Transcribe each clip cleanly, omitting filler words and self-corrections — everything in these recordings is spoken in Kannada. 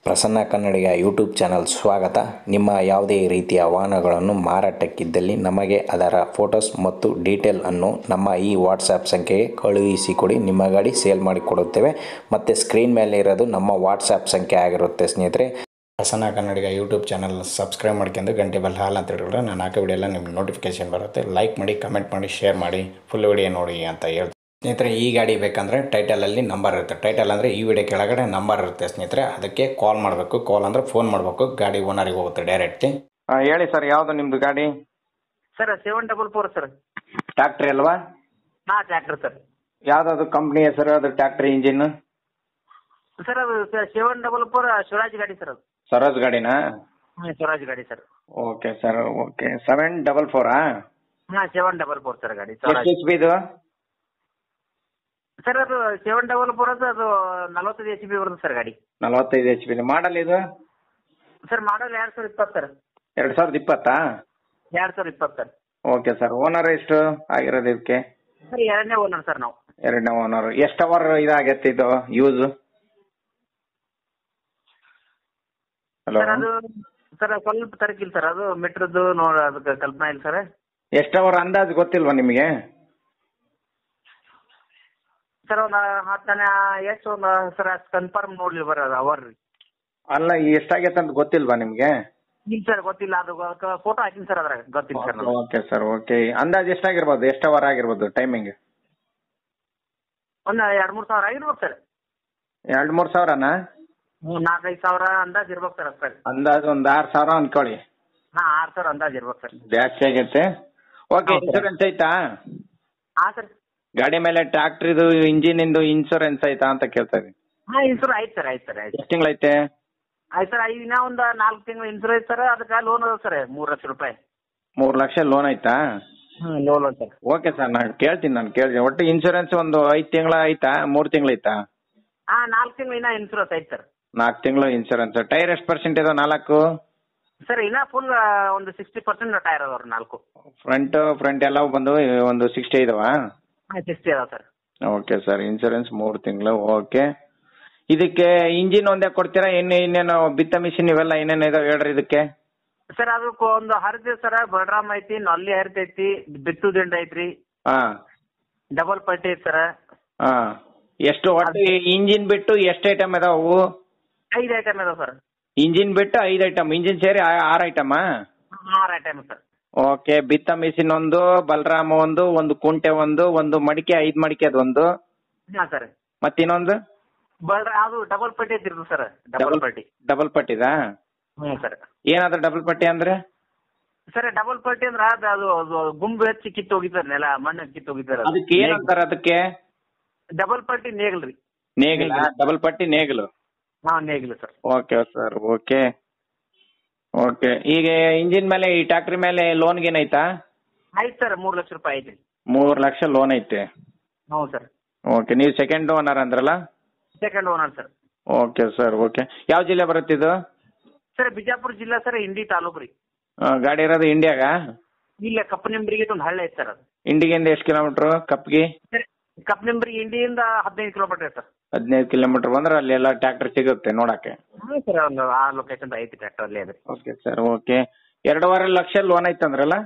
ಪ್ರಸನ್ನ ಕನ್ನಡಿಗ ಯೂಟ್ಯೂಬ್ ಚಾನಲ್ ಸ್ವಾಗತ. ನಿಮ್ಮ ಯಾವುದೇ ರೀತಿಯ ವಾಹನಗಳನ್ನು ಮಾರಾಟಕ್ಕಿದ್ದಲ್ಲಿ ನಮಗೆ ಅದರ ಫೋಟೋಸ್ ಮತ್ತು ಡೀಟೇಲ್ ಅನ್ನು ನಮ್ಮ ಈ ವಾಟ್ಸಪ್ ಸಂಖ್ಯೆಗೆ ಕಳುಹಿಸಿಕೊಡಿ. ನಿಮ್ಮ ಗಾಡಿ ಸೇಲ್ ಮಾಡಿಕೊಡುತ್ತೇವೆ. ಮತ್ತು ಸ್ಕ್ರೀನ್ ಮೇಲೆ ಇರೋದು ನಮ್ಮ ವಾಟ್ಸಪ್ ಸಂಖ್ಯೆ ಆಗಿರುತ್ತೆ ಸ್ನೇಹಿತರೆ. ಪ್ರಸನ್ನ ಕನ್ನಡಿಗ ಯೂಟ್ಯೂಬ್ ಚಾನಲ್ ಸಬ್ಸ್ಕ್ರೈಬ್ ಮಾಡ್ಕೊಂಡು ಗಂಟೆ ಬೆಲ್ ಹಾಲ್ ಅಂತ ಹೇಳಿದ್ರೆ ನಾನು ಹಾಕೋ ವಿಡಿಯೋ ಎಲ್ಲ ನಿಮ್ಗೆ ನೋಟಿಫಿಕೇಶನ್ ಬರುತ್ತೆ. ಲೈಕ್ ಮಾಡಿ, ಕಮೆಂಟ್ ಮಾಡಿ, ಶೇರ್ ಮಾಡಿ, ಫುಲ್ ವಿಡಿಯೋ ನೋಡಿ ಅಂತ ಹೇಳ್ತೀನಿ ಸ್ನೇಹಿತರೆ. ಈ ಗಾಡಿ ಬೇಕಂದರೆ ಟೈಟಲಲ್ಲಿ ನಂಬರ್ ಇರುತ್ತೆ. ಟೈಟಲ್ ಅಂದರೆ ಈ ವಿಡಿಯೋ ಕೆಳಗಡೆ ನಂಬರ್ ಇರುತ್ತೆ ಸ್ನೇಹಿತರೆ. ಅದಕ್ಕೆ ಕಾಲ್ ಮಾಡಬೇಕು. ಕಾಲ್ ಅಂದರೆ ಫೋನ್ ಮಾಡಬೇಕು. ಗಾಡಿ ಓನರಿಗೆ ಹೋಗುತ್ತೆ ಡೈರೆಕ್ಟ್ಲಿ. ಹೇಳಿ ಸರ್, ಯಾವುದು ನಿಮ್ಮದು ಗಾಡಿ? Sir 744 sir. ಟ್ಯಾಕ್ಟ್ರಿ ಅಲ್ವಾ? ಹಾಂ, ಟ್ರ್ಯಾಕ್ಟರ್ ಸರ್. ಯಾವುದಾದ್ರು ಕಂಪ್ನಿ ಹೆಸರು? ಅದು ಟ್ಯಾಕ್ಟ್ರಿ ಇಂಜಿನ್ ಸರ್ ಅದು 744 ಸ್ವರಾಜ್ ಗಾಡಿ ಸರ್. ಅದು ಸರೋಜ್ ಗಾಡಿನಾ? ಹಾಂ, ಸ್ವರಾಜ್ ಗಾಡಿ ಸರ್. Okay sir, okay. 744 ಹಾಂ, 744 ಸರ್ ಗಾಡಿ ಸ್ವರಾಜ್. ಎಷ್ಟು ಇದು? ಸರ್ ಅದು 744 ಅದು 45 HP ಬರುತ್ತೆ ಸರ್ ಗಾಡಿ. 45 HP. ಮಾಡಲ್ ಇದು? Sir model 2020 sir. 2020? 2020 sir. Okay sir. Owner ಎಷ್ಟು ಆಗಿರೋದು ಇದಕ್ಕೆ? ಸರ್ ಎರಡನೇ ಓನರ್ ಸರ್ ನಾವು. ಎರಡನೇ ಓನರ್. ಎಷ್ಟು ಅವರ್ ಇದಾಗತ್ತೆ ಇದು ಯೂಸ್? ಹಲೋ ಸರ್ ಅದು ಸರ್ ಸ್ವಲ್ಪ ತರಕಿಲ್ಲ ಸರ್. ಅದು ಮೀಟ್ರದ್ದು ಅದಕ್ಕೆ ಕಲ್ಪನಾ ಇಲ್ಲ ಸರ್. ಎಷ್ಟು ಅವರ್ ಅಂದಾಜು ಗೊತ್ತಿಲ್ವಾ ನಿಮಗೆ? ಸರ್ ಒಂದು 10 ಎಷ್ಟು ಒಂದು ಸರ್ ಅಷ್ಟು ಕನ್ಫರ್ಮ್ ನೋಡ್ಲಿ ಬರೋದು ಅವರ್ ರೀ. ಅಲ್ಲ, ಎಷ್ಟಾಗೈತೆ ಅಂತ ಗೊತ್ತಿಲ್ವಾ ನಿಮಗೆ? ಇಲ್ಲ ಸರ್ ಗೊತ್ತಿಲ್ಲ. ಅದು ಫೋಟೋ ಹಾಕಿನಿ ಸರ್ ಅದ್ರಾಗ. ಗೊತ್ತಿಲ್ಲ ಸರ್. Okay sir, okay. ಅಂದಾಜು ಎಷ್ಟಾಗಿರ್ಬೋದು? ಎಷ್ಟು ಅವರ್ ಆಗಿರ್ಬೋದು ಟೈಮಿಂಗ್? ಒಂದು 2-3 ಸಾವಿರ ಆಗಿರ್ಬೇಕು ಸರ್. 2-3 ಸಾವಿರನಾ? 4-5 ಸಾವಿರ ಅಂದಾಜ್ ಇರ್ಬೇಕು ಸರ್ ಅಷ್ಟೇ. ಅಂದಾಜು ಒಂದು 6 ಸಾವಿರ ಅನ್ಕೊಳ್ಳಿ. ಹಾಂ, 6 ಸಾವಿರ ಅಂದಾಜ್ ಇರ್ಬೇಕು ಸರ್. ಜಾಸ್ತಿ ಆಗೈತೆ. ಓಕೆ. ಇನ್ಸೂರೆನ್ಸ್ ಐತಾ? ಹಾಂ ಸರ್. ಗಾಡಿ ಮೇಲೆ ಟ್ರಾಕ್ಟ್ರಿದು ಇಂಜಿನಿಂದು ಇನ್ಸೂರೆನ್ಸ್ ಐತಾ ಅಂತ ಕೇಳ್ತಾ ಇದ್ದೀನಿ. ಹಾಂ, ಇನ್ಸೂರ್ ಐತೆ ಸರ್. ಐತೆ ಸರ್. ಎಷ್ಟು ತಿಂಗಳೈತೆ? ಆಯ್ತು ಸರ್. ಇನ್ನ ಒಂದು 4 ತಿಂಗಳು ಇನ್ಸೂರ್ ಐತೆ ಸರ್. ಅದಕ್ಕೆ ಲೋನ್ ಅದ ಸರ್ 3 ಲಕ್ಷ ರೂಪಾಯಿ. 3 ಲಕ್ಷ ಲೋನ್ ಐತಾ? ಹ್ಞೂ, ಲೋನ್ ಸರ್. ಓಕೆ ಸರ್, ನಾನು ಕೇಳ್ತೀನಿ. ಒಟ್ಟು ಇನ್ಸೂರೆನ್ಸ್ ಒಂದು 5 ತಿಂಗಳ ಐತಾ? 3 ತಿಂಗಳು ಐತಾ? ಹಾಂ, 4 ತಿಂಗಳು ಇನ್ನ ಇನ್ಸೂರೆನ್ಸ್ ಐತೆ ಸರ್. 4 ತಿಂಗಳು ಇನ್ಸೂರೆನ್ಸ್. ಟೈರ್ ಎಷ್ಟು ಪರ್ಸೆಂಟ್ ಇದೆ? 4 ಸರ್. ಇನ್ನ ಫುಲ್ ಒಂದು 60% ಟೈರ್ ಅದಾವ್ರಿ 4. ಫ್ರಂಟ್ ಎಲ್ಲ ಬಂದು ಒಂದು 60 ಇದಾವ? ಹಾಂ, 60 ಅದಾವ ಸರ್. Okay sir. ಇನ್ಸೂರೆನ್ಸ್ 3 ತಿಂಗಳು. ಓಕೆ. ಇದಕ್ಕೆ ಇಂಜಿನ್ ಒಂದೇ ಕೊಡ್ತೀರಾ? ಇನ್ನೇನು ಬಿತ್ತ ಮಿಷಿನ್ ಇವೆಲ್ಲ ಏನೇನು ಇದಾವೆ ಹೇಳ್ರಿ ಇದಕ್ಕೆ? ಸರ್ ಅದಕ್ಕೆ ಒಂದು ಹರಿದೆ ಸರ್. ಬಡ್ರಾಮ್ ಐತಿ, ನಲ್ಲಿ ಹರಿತೈತಿ, ಬಿತ್ತು ದಿಂಡ ಐತ್ರಿ. ಹಾಂ. ಡಬಲ್ ಪಟ್ಟಿ ಐತಿ ಸರ್. ಹಾಂ. ಎಷ್ಟು ಒಟ್ಟು ಇಂಜಿನ್ ಬಿಟ್ಟು ಎಷ್ಟು ಐಟಮ್ ಇದಾವು? 5 ಐಟಮ್ ಇದಾವೆ ಸರ್. ಇಂಜಿನ್ ಬಿಟ್ಟು 5 ಐಟಮ್. ಇಂಜಿನ್ ಸೇರಿ 6 ಐಟಮಾ? 6 ಐಟಮ್ ಸರ್. ಓಕೆ. ಬಿತ್ತ ಮಿಷಿನ್ ಒಂದು, ಬಲರಾಮ ಒಂದು ಕುಂಟೆ ಒಂದು ಮಡಿಕೆ 5 ಮಡಿಕೆ ಅದೊಂದು. ಹಾಂ ಸರ್. ಮತ್ತಿನ್ನೊಂದು ಅದು ಡಬಲ್ ಪಟ್ಟಿ ಐತಿರ್ದು ಸರ್. ಡಬಲ್ ಪಟ್ಟಿ. ಡಬಲ್ ಪಟ್ಟಿದಾ? ಹ್ಞೂ ಸರ್. ಏನಾದ್ರು ಡಬಲ್ ಪಟ್ಟಿ ಅಂದ್ರೆ? ಸರ್ ಡಬಲ್ ಪಟ್ಟಿ ಅಂದ್ರೆ ಅದು ಗುಂಬು ಹೆಚ್ಚಿ ಕಿತ್ತು ಹೋಗಿದ್ದಾರೆ, ನೆಲ ಮಣ್ಣು ಕಿತ್ತು ಹೋಗಿದ್ದಾರೆ. ಅದಕ್ಕೆ ಏನಂತಾರೆ? ಅದಕ್ಕೆ ಡಬಲ್ ಪಟ್ಟಿ ನೇಗಿಲ್ರಿ. ನೇಗಿಲ? ಡಬಲ್ ಪಟ್ಟಿ ನೇಗಿಲು. ಹಾಂ, ನೇಗಿಲು sir. Okay sir, okay. Okay. ಈಗ ಇಂಜಿನ್ ಮೇಲೆ, ಈ ಟ್ಯಾಕ್ಟ್ರಿ ಮೇಲೆ ಲೋನ್ ಏನೈತಾ? ಆಯ್ತು ಸರ್. 3 ಲಕ್ಷ ರೂಪಾಯಿ ಐತಿ. 3 ಲಕ್ಷ ಲೋನ್ ಐತೆ? ಹ್ಞೂ ಸರ್. ಓಕೆ. ನೀವು ಸೆಕೆಂಡ್ ಓನರ್ ಅಂದ್ರಲ್ಲ? Second owner sir. Okay sir, okay. ಯಾವ ಜಿಲ್ಲೆ ಬರುತ್ತೆ ಇದು? ಸರ್ ಬಿಜಾಪುರ ಜಿಲ್ಲಾ ಸರ್. ಇಂಡಿ ತಾಲೂಕು ರೀ. ಗಾಡಿ ಇರೋದು ಇಂಡಿಯಾಗ? ಇಲ್ಲ, ಕಪ್ಪನಿಂಬ್ರಿಗೆ ಒಂದು ಹಳ್ಳಿ ಐತೆ ಸರ್. ಅದು ಇಂಡಿಗಿಂದ ಎಷ್ಟು ಕಿಲೋಮೀಟ್ರು? ಕಪ್ಗೆ? ಸರ್ ಕಪ್ಪನಿಂಬ್ರಿಗೆ ಇಂಡಿಯಿಂದ 15 ಕಿಲೋಮೀಟರ್ ಸರ್. 15 ಕಿಲೋಮೀಟರ್ ಬಂದ್ರೆ ಅಲ್ಲಿ ಎಲ್ಲ ಟ್ರ್ಯಾಕ್ಟರ್ ಸಿಗುತ್ತೆ ನೋಡಕ್ಕೆ? ಹಾಂ ಸರ್. ಒಂದು ಆ ಲೊಕೇಶನ್ ಐತಿ ಟ್ರ್ಯಾಕ್ಟರ್ ಅಲ್ಲೇ ಅದ್ರಿ. Okay sir, okay. 2.5 lakh loan ಐತಂದ್ರಲ್ಲ?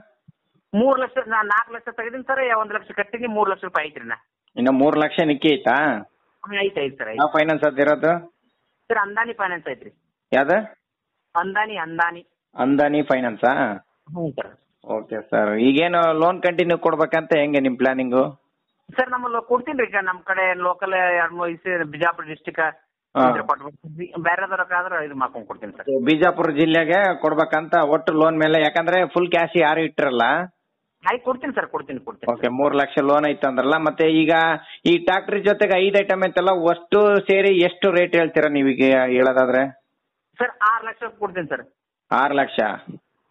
3 ಲಕ್ಷ. ನಾನು 4 ಲಕ್ಷ ತೆಗೆದೀನಿ ಸರ್. 1 ಲಕ್ಷ ಕಟ್ಟಿನಿ. 3 ಲಕ್ಷ ರೂಪಾಯಿ ಐತ್ರಿ ನಾ. ಇನ್ನು 3 ಲಕ್ಷ ನಿಕ್ಕಿ ಐತಾ? ಹಾಂ, ಐತೆ ಸರ್. ಯಾವ ಫೈನಾನ್ಸ್ ಅದಿರೋದು? ಸರ್ ಅಂದಾನಿ ಫೈನಾನ್ಸ್ ಐತ್ರಿ. ಯಾವ್ದು? ಅಂದಾನಿ ಫೈನಾನ್ಸಾ? ಹ್ಞೂ ಸರ್. Okay sir. ಈಗೇನು ಲೋನ್ ಕಂಟಿನ್ಯೂ ಕೊಡ್ಬೇಕಂತ ಹೆಂಗೆ ನಿಮ್ಮ ಪ್ಲಾನಿಂಗು? ಸರ್ ನಮ್ಮಲ್ಲಿ ಕೊಡ್ತೀನಿ ರೀ. ಈಗ ನಮ್ಮ ಕಡೆ ಲೋಕಲ್ 2-3 ಬಿಜಾಪುರ ಡಿಸ್ಟಿಕ್ ಬೇರೆದವ್ರಾದ್ರೆ ಇದು ಮಾಡ್ಕೊಂಡು ಕೊಡ್ತೀನಿ ಸರ್. ಬಿಜಾಪುರ ಜಿಲ್ಲೆಗೆ ಕೊಡ್ಬೇಕಂತ ಒಟ್ಟು ಲೋನ್ ಮೇಲೆ? ಯಾಕಂದ್ರೆ ಫುಲ್ ಕ್ಯಾಶ್ ಯಾರು ಇಟ್ಟಿರಲ್ಲ. ಆಯ್ತು, ಕೊಡ್ತೀನಿ ಸರ್. ಕೊಡ್ತೀನಿ. ಓಕೆ. 3 ಲಕ್ಷ ಲೋನ್ ಐತಂದ್ರಲ್ಲ. ಮತ್ತೆ ಈಗ ಈ ಟ್ಯಾಕ್ಟ್ರಿ ಜೊತೆಗೆ 5 ಐಟಮ್ ಐತಲ್ಲ, ಅಷ್ಟು ಸೇರಿ ಎಷ್ಟು ರೇಟ್ ಹೇಳ್ತೀರಾ ನೀವೀಗ ಹೇಳೋದಾದ್ರೆ? ಸರ್ 6 ಲಕ್ಷ ಕೊಡ್ತೀನಿ ಸರ್. 6 ಲಕ್ಷ?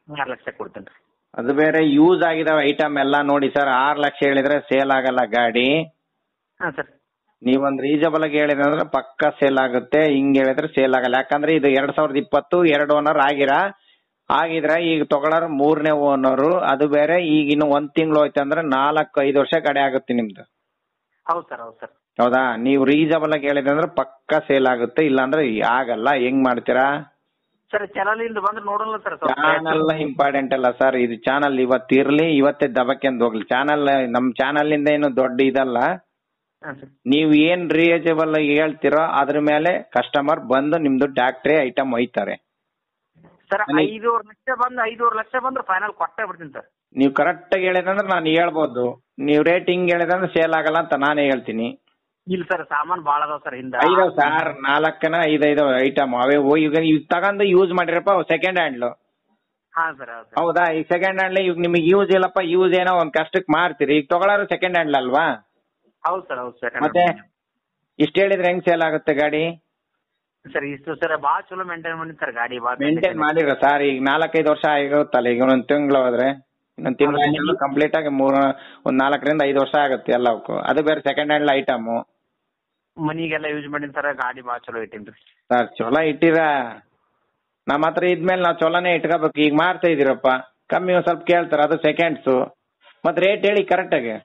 6 ಲಕ್ಷ ಕೊಡ್ತೀನಿ ರೀ. ಅದು ಬೇರೆ ಯೂಸ್ ಆಗಿದಾವೆ ಐಟಮ್ ಎಲ್ಲ ನೋಡಿ ಸರ್. 6 ಲಕ್ಷ ಹೇಳಿದ್ರೆ ಸೇಲ್ ಆಗಲ್ಲ ಗಾಡಿ. ಹಾಂ ಸರ್. ನೀವೊಂದು ರೀಸನಬಲ್ ಆಗಿ ಹೇಳಿದ್ರೆ ಅಂದ್ರೆ ಪಕ್ಕ ಸೇಲ್ ಆಗುತ್ತೆ. ಹಿಂಗೆ ಹೇಳಿದ್ರೆ ಸೇಲ್ ಆಗಲ್ಲ. ಯಾಕಂದ್ರೆ ಇದು 2020 2 ಓನರ್ ಆಗಿದ್ರೆ ಈಗ ತಗೊಳ್ಳೋರು 3ನೇ ಓನರು. ಅದು ಬೇರೆ. ಈಗ ಇನ್ನು 1 ತಿಂಗಳು ಹೋಯ್ತು ಅಂದ್ರೆ 4-5 ವರ್ಷ ಗಾಡಿ ಆಗುತ್ತೆ ನಿಮ್ದು. ಹೌದು ಸರ್. ಹೌದು ಸರ್. ಹೌದಾ? ನೀವು ರೀಸನಬಲ್ ಆಗಿ ಹೇಳಿದ್ರೆ ಅಂದ್ರೆ ಪಕ್ಕ ಸೇಲ್ ಆಗುತ್ತೆ, ಇಲ್ಲಾಂದ್ರೆ ಆಗಲ್ಲ. ಹೆಂಗ್ ಮಾಡ್ತೀರಾ? ಸರ್ ಚಾನಲಿಂದ ಬಂದ್ರೆ ನೋಡೋಣ ಸರ್ ಸ್ವಲ್ಪ. ಚಾನಲ್ ಇಂಪಾರ್ಟೆಂಟ್ ಅಲ್ಲ ಸರ್, ಇದು ಚಾನಲ್ ಇವತ್ತು ಇರ್ಲಿ, ಇವತ್ತೇ ದಬಕ್ಕೆಂದು ಹೋಗ್ಲಿ. ಚಾನಲ್ ನಮ್ ಚಾನಲ್ ಇಂದ ಏನು ದೊಡ್ಡ ಇದಲ್ಲ. ಹಾಂ ಸರ್. ನೀವು ಏನ್ ರೀಸನಬಲ್ ಆಗಿ ಹೇಳ್ತೀರೋ ಅದ್ರ ಮೇಲೆ ಕಸ್ಟಮರ್ ಬಂದು ನಿಮ್ದು ಟ್ಯಾಕ್ಟ್ರಿ ಐಟಮ್ ಒಯ್ತಾರೆ. ಸರ್ 5.5 ಲಕ್ಷ ಬಂದ್ರೆ ಫೈನಲ್ ಕೊಟ್ಟೇ ಬಿಡ್ತೀನಿ ಸರ್. ನೀವು ಕರೆಕ್ಟ್ ಆಗಿ ಹೇಳಿದ್ರೆ ನಾನು ಹೇಳ್ಬೋದು. ನೀವು ರೇಟ್ ಹಿಂಗ್ ಹೇಳಿದ್ರೆ ಸೇಲ್ ಆಗಲ್ಲ ಅಂತ ನಾನೇ ಹೇಳ್ತೀನಿ. ಇಲ್ಲ ಸರ್, ಸಾಮಾನು ಭಾಳ ಅದಾವ ಸರ್ ಹಿಂದ. 5 ಸರ್, 4 ಐಟಮ್ ಅವೇ. ಈಗ ನೀವು ತಗೊಂಡು ಯೂಸ್ ಮಾಡಿರಪ್ಪ ಸೆಕೆಂಡ್ ಹ್ಯಾಂಡ್ಲು. ಹಾಂ ಸರ್. ಹೌದು ಹೌದಾ? ಈಗ ಸೆಕೆಂಡ್ ಹ್ಯಾಂಡ್ ಈಗ ನಿಮಗೆ ಯೂಸ್ ಇಲ್ಲಪ್ಪ, ಯೂಸ್ ಏನೋ ಒಂದ್ ಕಷ್ಟಕ್ಕೆ ಮಾರ್ತೀರಿ. ಈಗ ತಗೊಳ್ಳೋರು ಸೆಕೆಂಡ್ ಹ್ಯಾಂಡ್ ಅಲ್ವಾ? ಹೌದು ಸರ್. ಹೌದು ಸರ್. ಮತ್ತೆ ಇಷ್ಟ ಹೇಳಿದ್ರೆ ಹೆಂಗ್ ಸೇಲ್ ಆಗುತ್ತೆ ಗಾಡಿ? ಸರ್ ಇಷ್ಟು ಸರ್ ಭಾಳ ಚಲೋ ಮೇಂಟೈನ್ ಮಾಡಿ ಸರ್ ಗಾಡಿ. ಮೇಂಟೈನ್ ಮಾಡಿರ ಸರ್. ಈಗ 4-5 ವರ್ಷ ಆಗಿರುತ್ತಲ್ಲ. ಈಗ ಒಂದೊಂದು ತಿಂಗಳು ಹೋದ್ರೆ, ಇನ್ನೊಂದು ತಿಂಗಳು ಕಂಪ್ಲೀಟ್ ಆಗಿ ಒಂದ್ 4ರಿಂದ 5 ವರ್ಷ ಆಗುತ್ತೆ ಎಲ್ಲವಕ್ಕೂ. ಅದು ಬೇರೆ ಸೆಕೆಂಡ್ ಹ್ಯಾಂಡ್ ಐಟಮು. ಮನಿಗೆಲ್ಲ ಯೂಸ್ ಮಾಡೀನಿ ಸರ್. ಗಾಡಿ ಭಾಳ ಚಲೋ ಇಟ್ಟೀನಿ ಸರ್. ಚಲೋ ಇಟ್ಟಿರ. ನಮ್ಮ ಹತ್ರ ಇದ್ಮೇಲೆ ನಾವು ಚಲೋನೇ ಇಟ್ಕೋಬೇಕು. ಈಗ ಮಾಡ್ತಾ ಇದೀರಪ್ಪ, ಕಮ್ಮಿ ಒಂದ್ ಸ್ವಲ್ಪ ಕೇಳ್ತಾರೆ, ಅದು ಸೆಕೆಂಡ್ಸು. ಮತ್ತೆ ರೇಟ್ ಹೇಳಿ ಕರೆಕ್ಟಾಗಿ.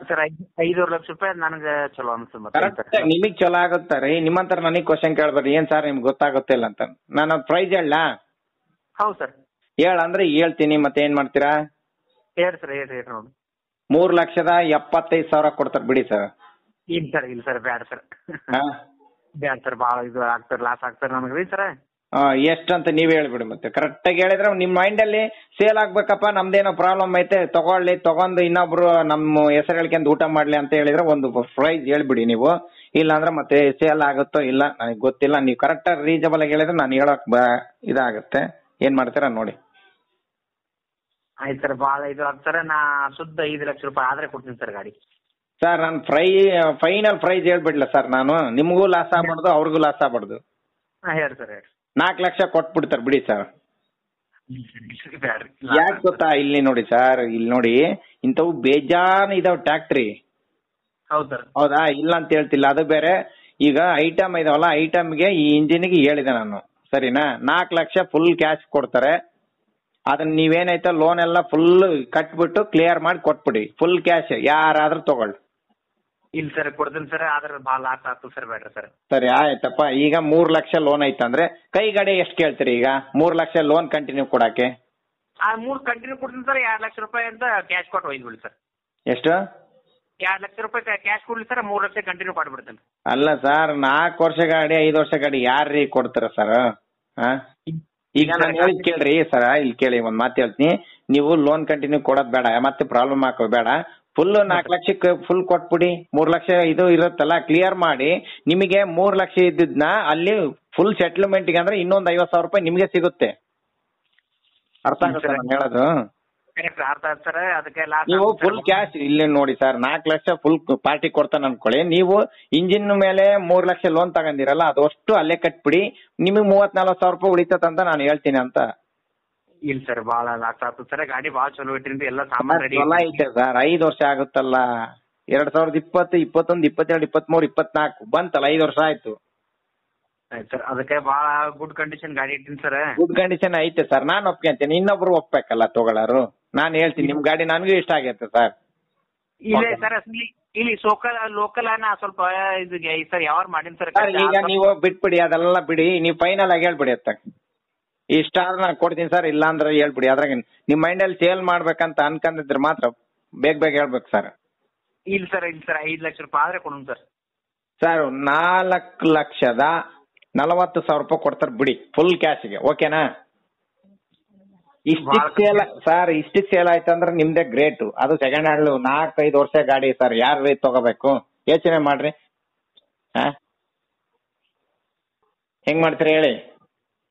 ಸರ್ 5.5 ಲಕ್ಷ ರೂಪಾಯಿ ನನಗೆ ಚಲೋ ಅನ್ಸುತ್ತೆ. ಕರೆಕ್ಟ್ ನಿಮಗ್ ಚಲೋ ಆಗುತ್ತಾರೆ. ನಿಮ್ಮಂತರ ನನಗೆ ಕ್ವಶನ್ ಕೇಳ್ಬಾರ್ದು, ಏನ್ ಸರ್ ನಿಮ್ಗೆ ಗೊತ್ತಾಗುತ್ತಿಲ್ಲ ಅಂತ. ನಾನು ಪ್ರೈಸ್ ಹೇಳ? ಹೌದು ಸರ್. ಹೇಳಂದ್ರೆ ಹೇಳ್ತೀನಿ, ಮತ್ತೆ ಏನ್ ಮಾಡ್ತೀರಾ? ಹೇಳಿ ಸರ್. ಹೇಳಿ ನೋಡಿ. 3,75,000 ಕೊಡ್ತಾರೆ ಬಿಡಿ ಸರ್. ಇಲ್ಲ ಸರ್ ಬ್ಯಾಡ ಸರ್. ಬ್ಯಾಡ ಸರ್, ಭಾಳ ಇದು ಆಗ್ತಾರೆ, ಲಾಸ್ ಆಗ್ತಾರೆ ನಮಗೆ ರೀ ಸರ್. ಎಷ್ಟಂತ ನೀವ್ ಹೇಳ್ಬಿಡಿ. ಮತ್ತೆ ಕರೆಕ್ಟ್ ಆಗಿ ಹೇಳಿದ್ರೆ ನಿಮ್ ಮೈಂಡ್ ಅಲ್ಲಿ ಸೇಲ್ ಆಗ್ಬೇಕಪ್ಪ, ನಮ್ದೇನೋ ಪ್ರಾಬ್ಲಮ್ ಐತೆ, ತಗೊಂಡು ಇನ್ನೊಬ್ರು ನಮ್ಮ ಹೆಸರು ಹೇಳ್ಕೊಂಡು ಊಟ ಮಾಡ್ಲಿ ಅಂತ ಹೇಳಿದ್ರೆ ಒಂದು ಪ್ರೈಸ್ ಹೇಳ್ಬಿಡಿ ನೀವು. ಇಲ್ಲಾಂದ್ರೆ ಮತ್ತೆ ಸೇಲ್ ಆಗುತ್ತೋ ಇಲ್ಲ ನನಗೆ ಗೊತ್ತಿಲ್ಲ. ನೀವು ಕರೆಕ್ಟ್ ಆಗಿ ರೀಸನಬಲ್ ಆಗಿ ಹೇಳಿದ್ರೆ ನಾನು ಹೇಳಕ್ ಇದಾಗುತ್ತೆ. ಏನ್ ಮಾಡ್ತೀರಾ ನೋಡಿ. ಆಯ್ತು ಸರ್, ಭಾಳ ಇದು ಆಗ್ತಾರೆ. ನಾ ಶುದ್ಧ 5 ಲಕ್ಷ ರೂಪಾಯಿ ಆದ್ರೆ ಕೊಡ್ತೀನಿ ಸರ್ ಗಾಡಿ. ಸರ್ ನಾನು ಫೈನಲ್ ಪ್ರೈಸ್ ಹೇಳ್ಬಿಡ್ಲ ಸರ್? ನಾನು ನಿಮಗೂ ಲಾಸ್ ಆಗ್ಬಾರ್ದು, ಅವ್ರಿಗೂ ಲಾಸ್ ಆಗ್ಬಾರ್ದು. ಹೇಳಿ ಸರ್. ಹೇಳಿ. 4 ಲಕ್ಷ ಕೊಟ್ಬಿಡ್ತಾರೆ ಬಿಡಿ ಸರ್. ಬ್ಯಾಡ್ರಿ. ಯಾಕೆ ಗೊತ್ತಾ? ಇಲ್ಲಿ ನೋಡಿ ಸರ್, ಇಲ್ಲಿ ನೋಡಿ, ಇಂಥವು ಬೇಜಾನ್ ಇದಾವ್ ಟ್ಯಾಕ್ಟ್ರಿ. ಹೌದು ಸರ್. ಹೌದಾ? ಇಲ್ಲ ಅಂತ ಹೇಳ್ತಿಲ್ಲ, ಅದು ಬೇರೆ. ಈಗ ಐಟಮ್ ಇದಾವಲ್ಲ, ಐಟಮ್ಗೆ ಈ ಇಂಜಿನ್ಗೆ ಹೇಳಿದೆ ನಾನು, ಸರಿನಾ? 4 ಲಕ್ಷ ಫುಲ್ ಕ್ಯಾಶ್ ಕೊಡ್ತಾರೆ. ಅದನ್ನ ನೀವೇನಾಯ್ತಾ ಲೋನ್ ಎಲ್ಲ ಫುಲ್ ಕಟ್ಬಿಟ್ಟು ಕ್ಲಿಯರ್ ಮಾಡಿ ಕೊಟ್ಬಿಡಿ. ಫುಲ್ ಕ್ಯಾಶ್ ಯಾರಾದ್ರೂ ತಗೊಳ್ಳಿ. ಇಲ್ಲ ಸರ್, ಕೊಡ್ತೀನಿ ಸರ್. ಆದ್ರೆ ಭಾಳ ಲಾಸ್ ಆಗ್ತದೆ ಸರ್. ಬೇಡ್ರಿ ಸರ್. ಸರಿ ಆಯ್ತಪ್ಪ. ಈಗ 3 ಲಕ್ಷ ಲೋನ್ ಐತಂದ್ರೆ ಕೈ ಗಾಡಿ ಎಷ್ಟು ಕೇಳ್ತೀರಿ? ಈಗ 3 ಲಕ್ಷ ಲೋನ್ ಕಂಟಿನ್ಯೂ ಕೊಡಕ್ಕೆ 3 ಕಂಟಿನ್ಯೂ ಕೊಡ್ತೀನಿ ಸರ್. 2 ಲಕ್ಷ ರೂಪಾಯಿ ಅಂತ ಕ್ಯಾಶ್ ಕೊಟ್ಟು ಒಯ್ದ್ಬಿಡಿ ಸರ್. ಎಷ್ಟು? 2 ಲಕ್ಷ ರೂಪಾಯಿ ಕ್ಯಾಶ್ ಕೊಡ್ಲಿ ಸರ್. 3 ಲಕ್ಷ ಕಂಟಿನ್ಯೂ ಕೊಟ್ಬಿಡ್ತೇನೆ. ಅಲ್ಲ ಸರ್, 4 ವರ್ಷ ಗಾಡಿ 5 ವರ್ಷ ಗಾಡಿ ಯಾರ್ರೀ ಕೊಡ್ತಾರ ಸರ್? ಈಗ ನಾನು ಹೇಳಿದ್ ಕೇಳ್ರಿ ಸರ್. ಇಲ್ಲಿ ಕೇಳಿ, ಒಂದ್ ಮಾತು ಹೇಳ್ತೀನಿ. ನೀವು ಲೋನ್ ಕಂಟಿನ್ಯೂ ಕೊಡೋದ್ ಬೇಡ, ಮತ್ತೆ ಪ್ರಾಬ್ಲಮ್ ಹಾಕೋದ್ ಬೇಡ. ಫುಲ್ 4 ಲಕ್ಷಕ್ಕೆ ಫುಲ್ ಕೊಟ್ಬಿಡಿ. 3 ಲಕ್ಷ ಇದು ಇರುತ್ತಲ್ಲ ಕ್ಲಿಯರ್ ಮಾಡಿ. ನಿಮಗೆ 3 ಲಕ್ಷ ಇದ್ದದ್ನ ಅಲ್ಲಿ ಫುಲ್ ಸೆಟ್ಲ್ಮೆಂಟ್ಗೆ ಅಂದ್ರೆ ಇನ್ನೊಂದು 50,000 ರೂಪಾಯಿ ನಿಮಗೆ ಸಿಗುತ್ತೆ. ಅರ್ಥ ಆಗುತ್ತೆ ನಾನು ಹೇಳೋದು? ಅರ್ಥ ಆಯ್ತು ಸರ್. ಅದಕ್ಕೆ ಲಾಸ್. ನೀವು ಫುಲ್ ಕ್ಯಾಶ್ ಇಲ್ಲಿ ನೋಡಿ ಸರ್, 4 ಲಕ್ಷ ಫುಲ್ ಪಾರ್ಟಿ ಕೊಡ್ತಾನೆ ಅನ್ಕೊಳ್ಳಿ. ನೀವು ಇಂಜಿನ್ ಮೇಲೆ 3 ಲಕ್ಷ ಲೋನ್ ತಗೊಂಡಿರಲ್ಲ, ಅದಷ್ಟು ಅಲ್ಲೇ ಕಟ್ಬಿಡಿ. ನಿಮಗೆ 30,000-40,000 ರೂಪಾಯಿ ಉಳಿತಂತ ನಾನು ಹೇಳ್ತೀನಿ ಅಂತ. ಇಲ್ಲ ಸರ್, ಭಾಳ ಲಾಸ್ ಆಗ್ತದೆ ಸರ್. ಗಾಡಿ ಭಾಳ ಚಲೋ ಇಟ್ಟಿರಿ, ಎಲ್ಲ ಸಾಮಾನು ರೆಡಿ ಐತೆ ಸರ್. 5 ವರ್ಷ ಆಗುತ್ತಲ್ಲ, 2020, 21, 22, 23, 24 ಬಂತಲ್ಲ, 5 ವರ್ಷ ಆಯ್ತು. ಆಯ್ತು ಸರ್. ಅದಕ್ಕೆ ಭಾಳ ಗುಡ್ ಕಂಡೀಷನ್ ಗಾಡಿ ಇಟ್ಟಿನಿ ಸರ್. ಗುಡ್ ಕಂಡೀಷನ್ ಐತೆ ಸರ್, ನಾನು ಒಪ್ಕೊಂತೀನಿ. ಇನ್ನೊಬ್ರು ಒಪ್ಬೇಕಲ್ಲ ತಗೊಳ್ಳೋರು. ನಾನು ಹೇಳ್ತೀನಿ ನಿಮ್ ಗಾಡಿ ನನಗೂ ಇಷ್ಟ ಆಗೈತೆ ಸರ್. ಇಲ್ಲ ಸರ್, ಇಲ್ಲಿ ಲೋಕಲ್ ಸ್ವಲ್ಪ ಇದು ಸರ್ ಯಾವಾಗ ಮಾಡೀನಿ ಸರ್. ಈಗ ನೀವು ಬಿಟ್ಬಿಡಿ, ಅದೆಲ್ಲ ಬಿಡಿ. ನೀವು ಫೈನಲ್ ಆಗಿ ಹೇಳ್ಬಿಡಿ ಅತ್ತ. ಇಷ್ಟ ಆದ್ರೆ ನಾನು ಕೊಡ್ತೀನಿ ಸರ್, ಇಲ್ಲ ಅಂದ್ರೆ ಹೇಳ್ಬಿಡಿ. ಅದ್ರಾಗ ನಿಮ್ ಮೈಂಡಲ್ಲಿ ಸೇಲ್ ಮಾಡ್ಬೇಕಂತ ಅನ್ಕೊಂಡಿದ್ರೆ ಮಾತ್ರ ಬೇಗ ಹೇಳ್ಬೇಕು ಸರ್. ಇಲ್ಲ ಸರ್. 5 ಲಕ್ಷ ರೂಪಾಯಿ ಆದ್ರೆ ಕೊಡೋಣ ಸರ್. ಸರ್ 4,40,000 ರೂಪಾಯಿ ಕೊಡ್ತಾರೆ ಬಿಡಿ, ಫುಲ್ ಕ್ಯಾಶ್ಗೆ. ಓಕೆನಾ? ಇಷ್ಟಕ್ಕೆ ಸೇಲ್ ಆಯ್ತು ಅಂದ್ರೆ ನಿಮ್ದೇ ಗ್ರೇಟ್. ಅದು ಸೆಕೆಂಡ್ ಹ್ಯಾಂಡ್ 4-5 ವರ್ಷ ಗಾಡಿ ಸರ್. ಯಾರು ತಗೋಬೇಕು? ಯೋಚನೆ ಮಾಡ್ರಿ. ಹೆಂಗ್ ಮಾಡ್ತೀರಾ ಹೇಳಿ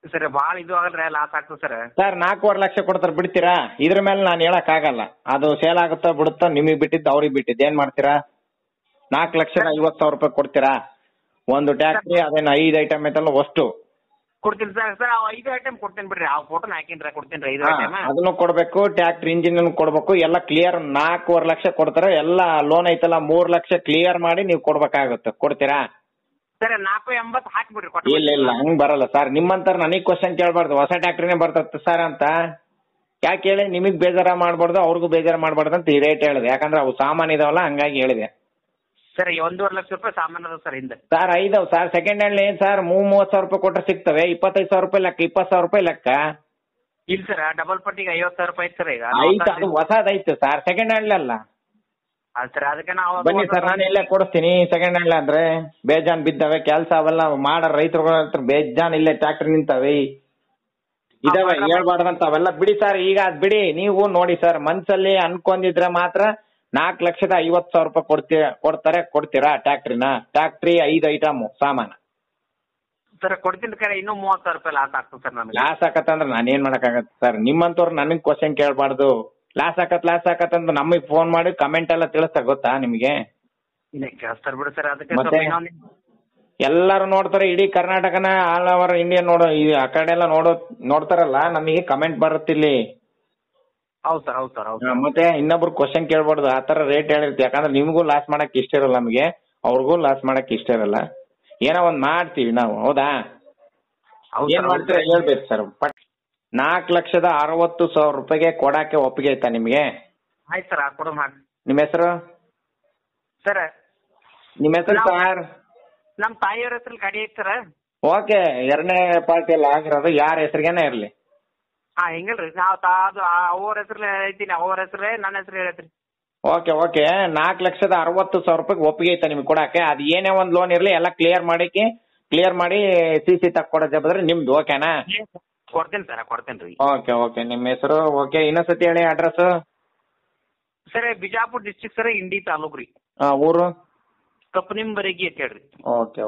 ಸರ್? ಭಾಳ ಇದು ಆಗಲ್ರಿ, ಲಾಸ್ ಆಗ್ತದೆ ಸರ್. ಸರ್ 4.5 ಲಕ್ಷ ಕೊಡ್ತಾರೆ, ಬಿಡ್ತೀರಾ? ಇದ್ರ ಮೇಲೆ ನಾನು ಹೇಳಕ್ ಆಗಲ್ಲ. ಅದು ಸೇಲ್ ಆಗುತ್ತೋ ಬಿಡುತ್ತೋ ನಿಮಗೆ ಬಿಟ್ಟಿದ್ದು, ಅವ್ರಿಗೆ ಬಿಟ್ಟಿದ್ದು. ಏನ್ ಮಾಡ್ತೀರಾ? 4,50,000 ರೂಪಾಯಿ ಕೊಡ್ತೀರಾ? ಒಂದು ಟ್ಯಾಕ್ಟ್ರಿ, ಅದೇನು 5 ಐಟಮ್ ಐತಲ್ಲ ಅಷ್ಟು ಕೊಡ್ತೀನಿ ಸರ್. 5 ಐಟಮ್ ಕೊಡ್ತೀನಿ ಬಿಡ್ರಿ. ಆ ಫೋಟೋ ಹಾಕಿನ್ರಿ, ಕೊಡ್ತೀನಿ 5 ಐಟಮ್. ಅದನ್ನು ಕೊಡ್ಬೇಕು, ಟ್ಯಾಕ್ಟ್ರಿ ಇಂಜಿನ್ ಕೊಡ್ಬೇಕು, ಎಲ್ಲ ಕ್ಲಿಯರ್. 4.5 ಲಕ್ಷ ಕೊಡ್ತಾರೆ, ಎಲ್ಲ ಲೋನ್ ಐತಲ್ಲ 3 ಲಕ್ಷ ಕ್ಲಿಯರ್ ಮಾಡಿ ನೀವು ಕೊಡ್ಬೇಕಾಗುತ್ತೆ. ಕೊಡ್ತೀರಾ? ಸರ್ 4.80 ಹಾಕ್ಬಿಡ್ರಿ. ಇಲ್ಲ ಹಂಗ್ ಬರಲ್ಲ ಸರ್. ನಿಮ್ಮಂತರ ನನಗ್ ಕ್ವಶನ್ ಕೇಳಬಾರ್ದು. ಹೊಸ ಟ್ಯಾಕ್ಟ್ರಿನೇ ಬರ್ತದೆ ಸರ್ ಅಂತ ಯಾಕೆ ಹೇಳಿ, ನಿಮಗ್ ಬೇಜಾರ ಮಾಡ್ಬಾರ್ದು ಅವ್ರಿಗೂ ಬೇಜಾರ ಮಾಡ್ಬಾರ್ದು ಅಂತ ಈ ರೇಟ್ ಹೇಳಿದೆ. ಯಾಕಂದ್ರೆ ಅವು ಸಾಮಾನು ಇದಾವಲ್ಲ ಹಂಗಾಗಿ ಹೇಳಿದೆ. ಸರ್ 1.5 ಲಕ್ಷ ರೂಪಾಯಿ ಸಾಮಾನು ಅದ ಸರ್ ಹಿಂದೆ. ಸರ್ ಐದವ್ ಸರ್, ಸೆಕೆಂಡ್ ಹ್ಯಾಂಡ್ ಏನ್ ಸರ್ 30,000 ರೂಪಾಯಿ ಕೊಟ್ರೆ ಸಿಗ್ತವೆ. 25,000 ರೂಪಾಯಿ ಲೆಕ್ಕ, 20,000 ರೂಪಾಯಿ ಲೆಕ್ಕ. ಇಲ್ಲ ಸರ್, ಡಬಲ್ ಪಟ್ಟಿಗೆ 50,000 ರೂಪಾಯಿ ಐತೆ ಸರ್ ಈಗ. ಐತೆ, ಅದು ಹೊಸದೈತೆ ಸರ್, ಸೆಕೆಂಡ್ ಹ್ಯಾಂಡ್ ಅಲ್ಲ. ಸರ್ ಅದಕ್ಕೆ ನಾವು ಬನ್ನಿ ಸರ್, ನಾನು ಇಲ್ಲೇ ಕೊಡಿಸ್ತೀನಿ. ಸೆಕೆಂಡ್ ಹ್ಯಾಂಡ್ ಅಂದ್ರೆ ಬೇಜಾನ್ ಬಿದ್ದಾವೆ, ಕೆಲಸ ಅವೆಲ್ಲ ಮಾಡೋ ರೈತರುಗಳ ಹತ್ರ ಬೇಜಾನ್ ಇಲ್ಲೇ ಟ್ರ್ಯಾಕ್ಟರ್ ನಿಂತವೆ ಇದಾವೆ, ಹೇಳ್ಬಾರ್ದಂತ ಅವೆಲ್ಲ ಬಿಡಿ ಸರ್. ಈಗ ಅದ್ ಬಿಡಿ, ನೀವು ನೋಡಿ ಸರ್, ಮನ್ಸಲ್ಲಿ ಅನ್ಕೊಂಡಿದ್ರೆ ಮಾತ್ರ 4,50,000 ರೂಪಾಯಿ ಕೊಡ್ತೀರಾ ಟ್ರ್ಯಾಕ್ಟ್ರಿ 5 ಐಟಮ್ ಸಾಮಾನು. ಸರ್ ಕೊಡ್ತೀನಿ ಕರೆ, ಇನ್ನೂ 30,000 ರೂಪಾಯಿ ಲಾಸ್ ಆಗ್ತದೆ ಸರ್ ನಮಗೆ. ಲಾಸ್ ಆಕತ್ತಂದ್ರೆ ನಾನು ಏನ್ ಮಾಡಕ್ಕಾಗತ್ತೆ ಸರ್? ನಿಮ್ಮಂತವ್ರು ನನಗ್ ಕ್ವಶನ್ ಕೇಳಬಾರ್ದು. ಲಾಸ್ ಆಕತ್ ಅಂತ ನಮಗೆ ಫೋನ್ ಮಾಡಿ ಕಮೆಂಟ್ ಎಲ್ಲ ತಿಳಿಸ್ತಾರೆ, ಗೊತ್ತಾ ನಿಮಗೆ? ಇಲ್ಲ ಕೇಳಿಸ್ತಾರೆ ಬಿಡಿ ಸರ್, ಅದಕ್ಕೆ ಮತ್ತೆ ಎಲ್ಲರೂ ನೋಡ್ತಾರೆ, ಇಡೀ ಕರ್ನಾಟಕನ ಆಲ್ ಓವರ್ ಇಂಡಿಯನ್ ಆ ಕಡೆ ಎಲ್ಲ ನೋಡ್ತಾರಲ್ಲ, ನಮಗೆ ಕಮೆಂಟ್ ಬರುತ್ತಿಲ್ಲಿ. ಹೌದು ಸರ್, ಹೌದು ಸರ್, ಹೌದು. ಮತ್ತೆ ಇನ್ನೊಬ್ರು ಕ್ವಶನ್ ಕೇಳ್ಬಾರ್ದು, ಆ ತರ ರೇಟ್ ಹೇಳಿರ್ತೀವಿ. ಯಾಕಂದ್ರೆ ನಿಮಗೂ ಲಾಸ್ ಮಾಡಕ್ ಇಷ್ಟ ಇರಲ್ಲ, ನಮಗೆ ಅವ್ರಿಗೂ ಲಾಸ್ ಮಾಡಕ್ ಇಷ್ಟ ಇರಲ್ಲ. ಏನೋ ಒಂದ್ ಮಾಡ್ತೀವಿ ನಾವು, ಹೌದಾ? ಏನ್ ಮಾಡ್ತೀರಾ ಹೇಳ್ಬೇಕು ಸರ್. 4,60,000 ರೂಪಾಯಿಗೆ ಕೊಡಾಕೆ ಒಪ್ಪಿಗೆ ಆಯ್ತಾ ನಿಮ್ಗೆ? ಆಯ್ತು ಸರ್, ಕೊಡು ಮಾಡಿ. ನಿಮ್ಮ ಹೆಸರು ಸರ್? ನಿಮ್ಮ ಹೆಸರು ಸರ್? ನಮ್ಮ ತಾಯಿಯವ್ರ ಹೆಸರು ಗಾಡಿ ಐತೆ ಸರ್. ಓಕೆ, ಎರಡನೇ ಪಾರ್ಟಿಯಲ್ಲಿ ಆಗಿರೋದು ಯಾರ ಹೆಸರಿಗೇನೆ ಇರ್ಲಿ. ಹಿಂಗಲ್ರಿ, ನಾವು ಅದು ಅವ್ರ ಹೆಸರು ಐತೀನಿ, ಅವ್ರ ಹೆಸರೇ ನನ್ನ ಹೆಸರು ಹೇಳತ್ರಿ. ಓಕೆ 4,60,000 ರೂಪಾಯಿಗೆ ಒಪ್ಪಿಗೆ ಐತಾ ನಿಮ್ಗೆ ಕೊಡಾಕೆ? ಅದು ಏನೇ ಒಂದ್ ಲೋನ್ ಇರ್ಲಿ ಎಲ್ಲ ಕ್ಲಿಯರ್ ಮಾಡಿ CC ತಕ್ಕೊಡೋ ಜವಾಬ್ದಾರಿ ನಿಮ್ದು, ಓಕೆನಾ? ಕೊಡ್ತೇನೆ ಸರ್, ಕೊಡ್ತೇನೆ ರೀ. ಓಕೆ ನಿಮ್ಮ ಹೆಸರು? ಓಕೆ, ಇನ್ನೊಂದ್ಸತಿ ಹೇಳಿ address. Sir Bijapur district sir, Indi taluk ರೀ. ಊರು? ಕಪ್ಪನಿಂಬರಗಿ ಅಂತ ಹೇಳ್ರಿ. ಓಕೆ